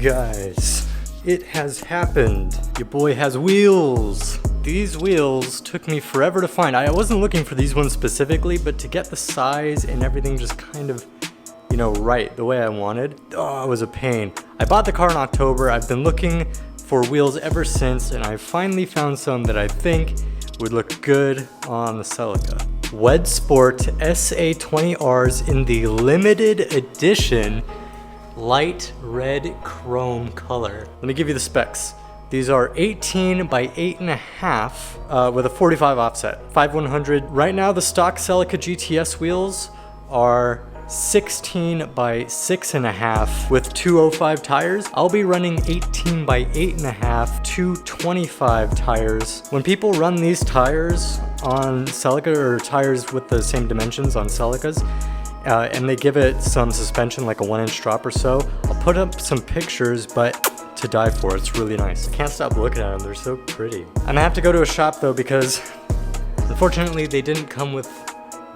guys, it has happened. Your boy has wheels. These wheels took me forever to find. I wasn't looking for these ones specifically, but to get the size and everything just kind of, you know, right, the way I wanted, oh, it was a pain. I bought the car in October. I've been looking for wheels ever since, and I finally found some that I think would look good on the Celica. WedsSport SA20Rs in the limited edition light red chrome color. Let me give you the specs. These are 18 by 8.5 with a 45 offset, 5100. Right now the stock Celica GTS wheels are 16 by 6.5 with 205 tires. I'll be running 18 by 8.5 225 tires. When people run these tires on Celica, or tires with the same dimensions on Celicas, and they give it some suspension, like a 1-inch drop or so, I'll put up some pictures, but to die for, it's really nice. I can't stop looking at them, they're so pretty. I'm gonna have to go to a shop though, because unfortunately they didn't come with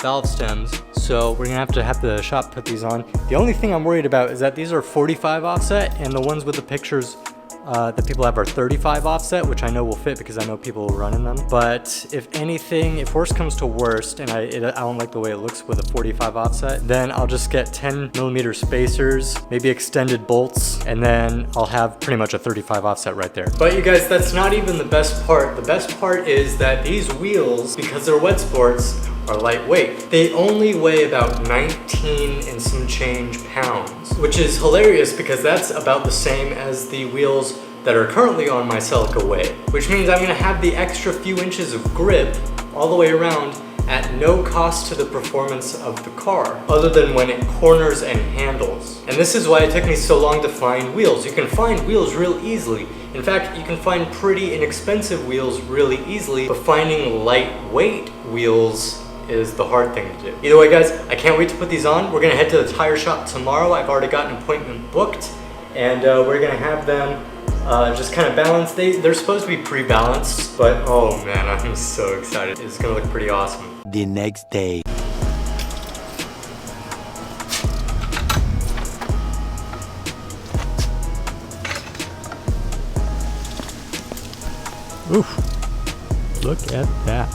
valve stems, so we're gonna have the shop put these on. The only thing I'm worried about is that these are 45 offset, and the ones with the pictures that people have are 35 offset, which I know will fit because I know people will run in them. But if anything, if worst comes to worst, and I don't like the way it looks with a 45 offset, then I'll just get 10mm spacers, maybe extended bolts, and then I'll have pretty much a 35 offset right there. But you guys, that's not even the best part. The best part is that these wheels, because they're WedsSports, are lightweight. They only weigh about 19 and some change pounds, which is hilarious because that's about the same as the wheels that are currently on my Celica weigh, which means I'm gonna have the extra few inches of grip all the way around at no cost to the performance of the car, other than when it corners and handles. And this is why it took me so long to find wheels. You can find wheels real easily. In fact, you can find pretty inexpensive wheels really easily, but finding lightweight wheels is the hard thing to do. Either way guys, I can't wait to put these on. We're gonna head to the tire shop tomorrow. I've already got an appointment booked, and we're gonna have them just kind of balanced. They're supposed to be pre-balanced, but oh man, I'm so excited. It's gonna look pretty awesome. The next day. Oof, look at that.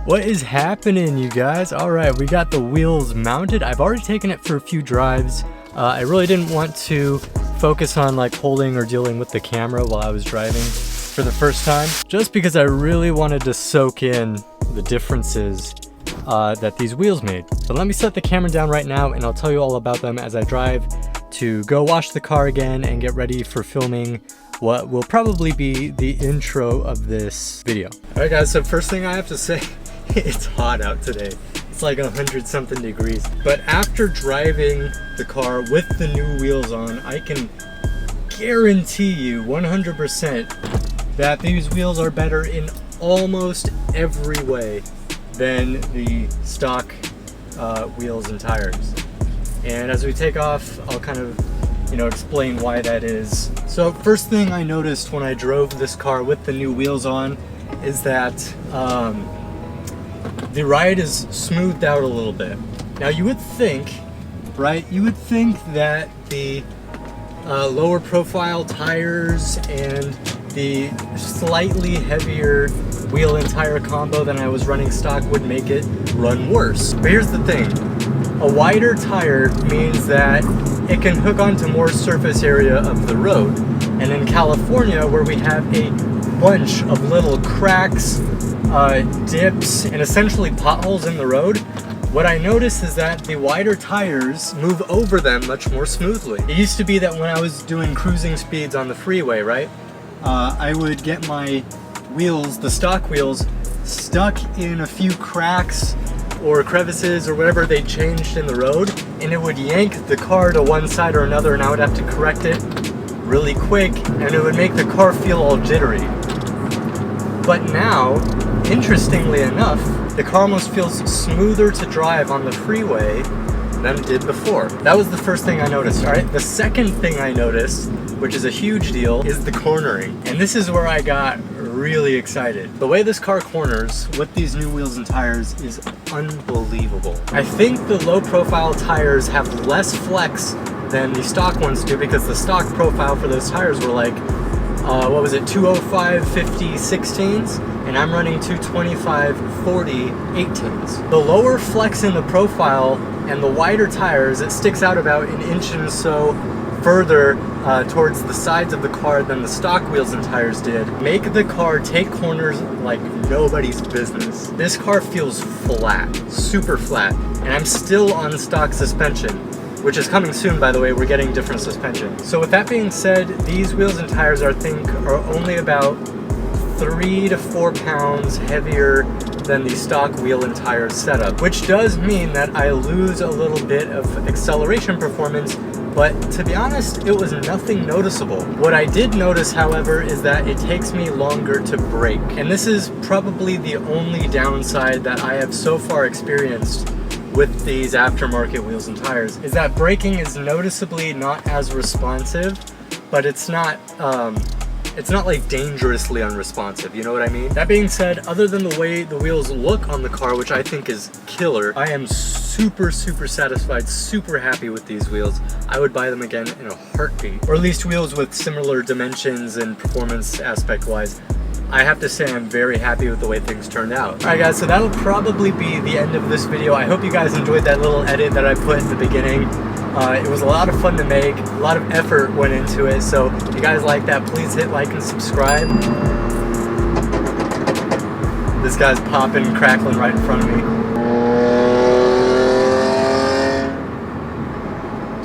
What is happening, you guys? All right, we got the wheels mounted. I've already taken it for a few drives. I really didn't want to focus on like holding or dealing with the camera while I was driving for the first time, just because I really wanted to soak in the differences that these wheels made. So let me set the camera down right now, and I'll tell you all about them as I drive to go wash the car again and get ready for filming what will probably be the intro of this video. All right guys, so first thing I have to say, it's hot out today. It's like 100-something degrees. But after driving the car with the new wheels on, I can guarantee you 100% that these wheels are better in almost every way than the stock wheels and tires. And as we take off, I'll kind of, you know, explain why that is. So first thing I noticed when I drove this car with the new wheels on is that the ride is smoothed out a little bit. Now you would think, right, you would think that the lower profile tires and the slightly heavier wheel and tire combo than I was running stock would make it run worse. But here's the thing, a wider tire means that it can hook onto more surface area of the road. And in California, where we have a bunch of little cracks, dips, and essentially potholes in the road, what I noticed is that the wider tires move over them much more smoothly. It used to be that when I was doing cruising speeds on the freeway, right, I would get my wheels, the stock wheels, stuck in a few cracks or crevices or whatever they changed in the road, and it would yank the car to one side or another, and I would have to correct it really quick, and it would make the car feel all jittery. But now, interestingly enough, the car almost feels smoother to drive on the freeway than it did before. That was the first thing I noticed, all right? The second thing I noticed, which is a huge deal, is the cornering. And this is where I got really excited. The way this car corners with these new wheels and tires is unbelievable. I think the low profile tires have less flex than the stock ones do, because the stock profile for those tires were like, what was it, 205 50 16s, and I'm running 225 40 18s. The lower flex in the profile and the wider tires, it sticks out about an inch and so further towards the sides of the car than the stock wheels and tires did, make the car take corners like nobody's business. This car feels flat, super flat, and I'm still on stock suspension, which is coming soon, by the way. We're getting different suspension. So with that being said, these wheels and tires I think are only about 3 to 4 pounds heavier than the stock wheel and tire setup, which does mean that I lose a little bit of acceleration performance, but to be honest, it was nothing noticeable. What I did notice, however, is that it takes me longer to brake, and this is probably the only downside that I have so far experienced with these aftermarket wheels and tires, is that braking is noticeably not as responsive, but it's not like dangerously unresponsive, you know what I mean? That being said, other than the way the wheels look on the car, which I think is killer, I am super satisfied, super happy with these wheels. I would buy them again in a heartbeat, or at least wheels with similar dimensions and performance aspect wise. I have to say I'm very happy with the way things turned out. Alright guys, so that'll probably be the end of this video. I hope you guys enjoyed that little edit that I put in the beginning. It was a lot of fun to make, a lot of effort went into it, so if you guys like that, please hit like and subscribe. This guy's popping and crackling right in front of me.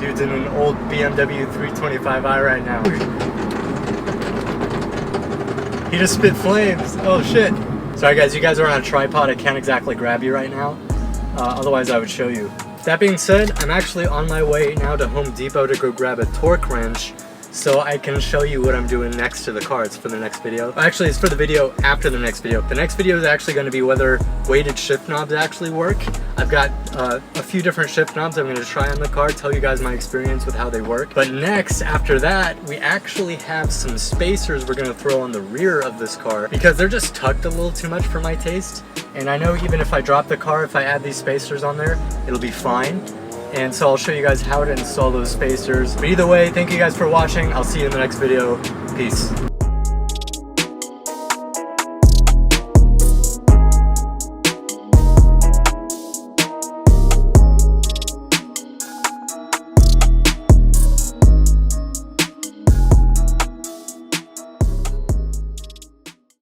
Dude's in an old BMW 325i right now. He just spit flames. Oh shit. Sorry guys, you guys are on a tripod. I can't exactly grab you right now. Otherwise I would show you. That being said, I'm actually on my way now to Home Depot to go grab a torque wrench so I can show you what I'm doing next to the car. It's for the next video. Actually, it's for the video after the next video. The next video is actually going to be whether weighted shift knobs actually work. I've got a few different shift knobs I'm going to try on the car, tell you guys my experience with how they work. But next, after that, we actually have some spacers we're going to throw on the rear of this car because they're just tucked a little too much for my taste. And I know even if I drop the car, if I add these spacers on there, it'll be fine. And so I'll show you guys how to install those spacers. But either way, thank you guys for watching. I'll see you in the next video. Peace.